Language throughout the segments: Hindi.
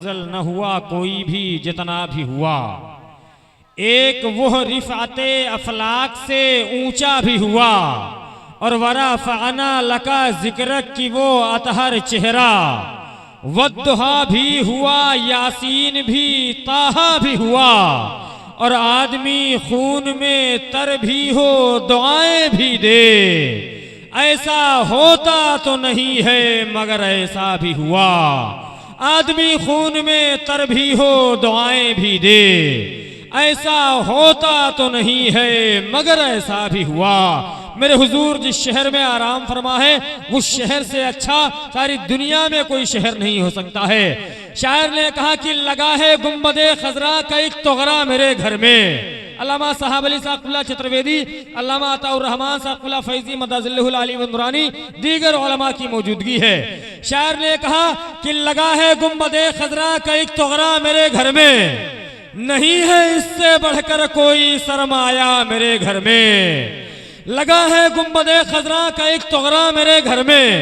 न हुआ कोई भी जितना भी हुआ, एक वह रिफ़ाते अफलाक से ऊंचा भी हुआ, और वरा फ़ाना लका जिक्र की वो अतहर चेहरा, वद्दुहा भी हुआ, यासीन भी, ताहा भी हुआ, और आदमी खून में तर भी हो, दुआएं भी दे। ऐसा होता तो नहीं है मगर ऐसा भी हुआ, आदमी खून में तर भी हो, दुआएं भी दे। ऐसा होता तो नहीं है मगर ऐसा भी हुआ। मेरे हुजूर जिस शहर में आराम फरमा है, उस शहर से अच्छा सारी दुनिया में कोई शहर नहीं हो सकता है। शायर ने कहा कि लगा है गुंबदे खजरा का एक तोगरा मेरे घर में। अल्लामा साहब अली साकुल्ला चतुर्वेदी, अल्लामा अताउर रहमान साकुल्ला फैजी मदाजिल्लुल आली व नूरानी, दीगर उलमा की मौजूदगी है। शायर ने कहा कि लगा है गुंबदे खजरा का एक तोगरा मेरे घर में, नहीं है इससे बढ़कर कोई सरमाया मेरे घर में। लगा है गुंबदे खजरा का एक तोगरा मेरे घर में,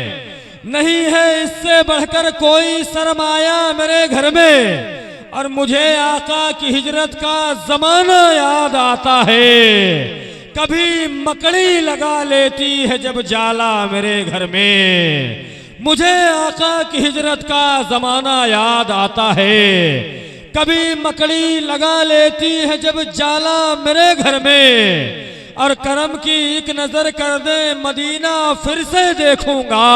नहीं है इससे बढ़कर कोई सरमाया मेरे घर में। और मुझे आका की हिजरत का जमाना याद आता है, कभी मकड़ी लगा लेती है जब जाला मेरे घर में। मुझे आका की हिजरत का जमाना याद आता है, कभी मकड़ी लगा लेती है जब जाला मेरे घर में। और करम की एक नजर कर दे मदीना फिर से देखूंगा,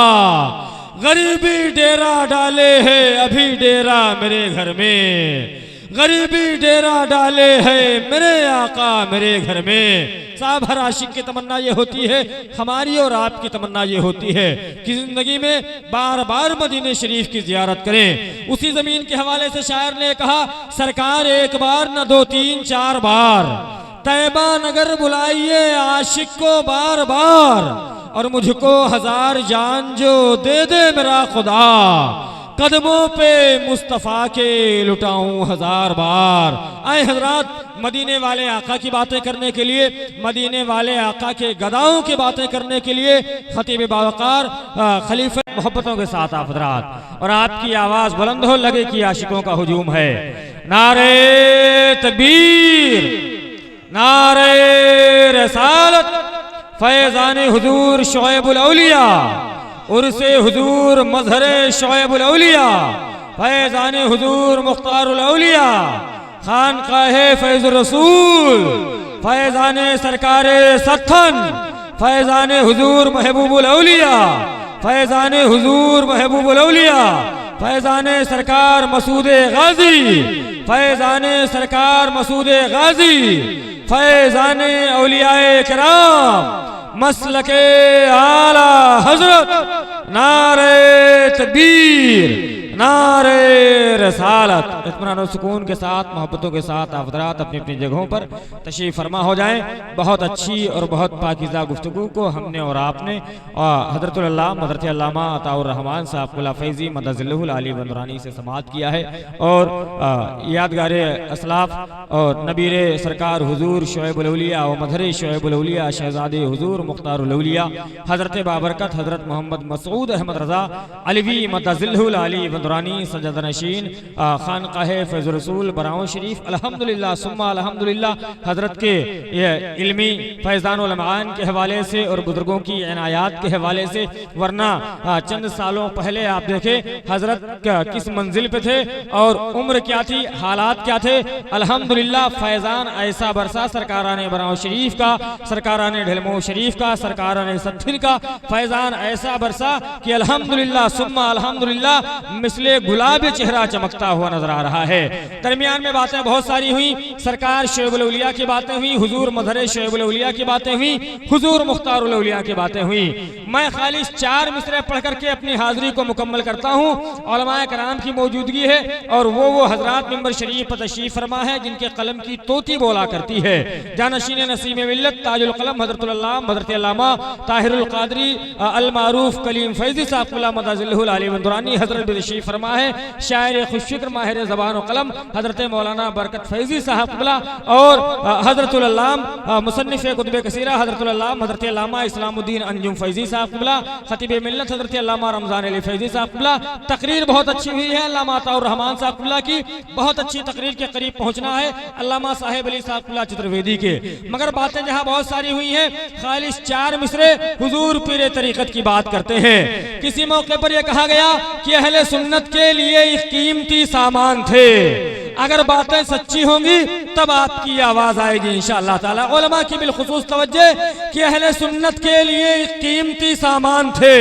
गरीबी डेरा डाले है अभी डेरा मेरे घर में। गरीबी डेरा डाले है मेरे आका मेरे घर में। साहब हर आशिक की तमन्ना ये होती है, हमारी और आपकी तमन्ना ये होती है कि जिंदगी में बार बार मदीने शरीफ की जियारत करें। उसी जमीन के हवाले से शायर ने कहा, सरकार एक बार न दो तीन चार बार, तैबा नगर बुलाइए आशिक को बार बार, और मुझको हजार जान जो दे दे मेरा खुदा, कदमों पे मुस्तफ़ा के लुटाऊं हजार बार। आए हजरात, मदीने वाले आका की बातें करने के लिए, मदीने वाले आका के गदाओं की बातें करने के लिए खतीब बावकार खलीफे मोहब्बतों के साथ आप हजरात, और आपकी आवाज बुलंद हो लगे कि आशिकों का हुजूम है। नारे तकबीर, नारे रसालत, फैज़ाने हुजूर शोएबुल औलिया, उर्से हुजूर मजहरे शोएबुल औलिया, फैज़ाने हुजूर मुख्तारुल औलिया, खानकाहे फैज़ुर रसूल, फैज़ाने सरकारे सत्थन, फैज़ाने हुजूर महबूबुल औलिया, फैज़ाने हुजूर महबूबुल औलिया, फैज़ाने सरकार मसूदे गाजी, फैज़ाने सरकार मसूदे गाजी, फैज़ाने औलियाए किराम, मसलके आला हजरत, नारे तकबीर, नारे रसालत। इत्मीनान और सुकून के साथ, मोहब्बतों के साथ आप हज़रात अपनी अपनी जगहों पर तशरीफ़ फरमा हो जाएं। बहुत अच्छी और बहुत पाकीज़ा गुफ्तगू को हमने और आपने हज़रतुल अल्लामा हज़रत अल्लामा अताउर रहमान साहब फैज़ी मदाजिल्लुल आली व नूरानी से समाअत किया है, और यादगार असलाफ और नबीर सरकार हुजूर शोएबुल औलिया व मजहरे शोएबुल औलिया शहजादे हुजूर मुख्तारुल औलिया हज़रत बाबरकत हज़रत मोहम्मद मसूद अहमद रज़ा अलवी मदाजिल्लुल आली व नूरानी सजद नशीन खानकाहे फैज़ुर रसूल बराऊं शरीफ, अल्हम्दुलिल्लाह सुम्मा अल्हम्दुलिल्लाह, हजरत के ये इल्मी फैज़ानुल अमान के हवाले से और बुजुर्गों की इनायात के हवाले से। वरना चंद सालों पहले आप देखें हजरत किस मंजिल पे थे और उम्र क्या थी, हालात क्या थे। अल्हम्दुलिल्लाह फैज़ान ऐसा बरसा सरकाराने बराऊं शरीफ का, सरकाराने ढलमो शरीफ का, सरकाराने सत्थिन का फैज़ान ऐसा बरसा कि अल्हम्दुलिल्लाह सुम्मा अल्हम्दुलिल्लाह मिसले गुलाब चेहरा चमकता हुआ नजर आ रहा है। दरमियान में बातें बहुत सारी हुई, सरकार शोएबुल औलिया की बातें हुई, हुजूर मजहरे शोएबुल औलिया की बातें हुई, हुजूर मुख्तारुल औलिया की बातें हुई। मैं खाली 4 मिसरे पढ़ करके अपनी हाजिरी को मुकम्मल करता हूँ। उलमाए कराम की मौजूदगी है, और वो हजरात मिंबर शरीफ पर तशरीफ फरमा है जिनके कलम की तोती बोला करती है। जानशीन नसीम मिल्लत ताजुल कलम हज़रतुल अल्लामा हज़रत अल्लामा ताहिरुल क़ादरी अल मारूफ कलीम फैज़ी साहब मदाजिल्लुल आली व नूरानी हज़रत तशरीफ फरमा है। शायर खुशफिक्र माहिर ज़बान व कलम हज़रत मौलाना बरकत फैज़ी साहब क़िबला और हज़रतुल अल्लामा मुसन्निफ़ कुतुब कसीरा हज़रतुल अल्लामा हज़रत अल्लामा इस्लामुद्दीन अंजुम फैज़ी साहब क़िबला खतीब मिल्लत हज़रत अल्लामा रमज़ान अली फैज़ी साहब क़िबला। तकरीर बहुत अच्छी हुई है। अल्लामा अताउर रहमान साहब क़िबला की बहुत अच्छी तकरीर के करीब पहुँचना है अल्लामा साहिब अली साहब क़िबला चतुर्वेदी के। मगर बातें जहाँ बहुत सारी हुई हैं, खालिस 4 मिसरे हुजूर पीरे तरीक़त की बात करते हैं। किसी मौके पर यह कहा गया कि अहले सुन्नत के लिए एक कीमती सामान थे, अगर बातें सच्ची होंगी तब आपकी आवाज आएगी इंशाअल्लाह ताला। उलमा की बिलखुसूस तवज्जो कि अहले सुन्नत के लिए एक कीमती सामान थे,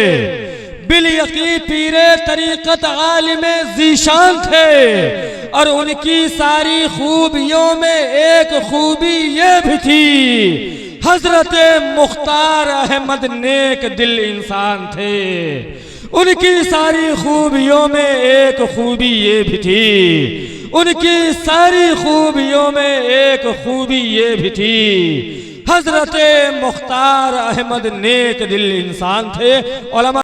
बिल यकीन पीरे तरीक़त आलिमे ज़ीशान थे और उनकी सारी खूबियों में एक खूबी ये भी थी हजरत मुख्तार अहमद नेक दिल इंसान थे। उनकी सारी खूबियों में एक खूबी ये भी थी, उनकी सारी खूबियों में एक खूबी ये भी थी हजरत मुख्तार अहमद नेक दिल इंसान थे। उलमा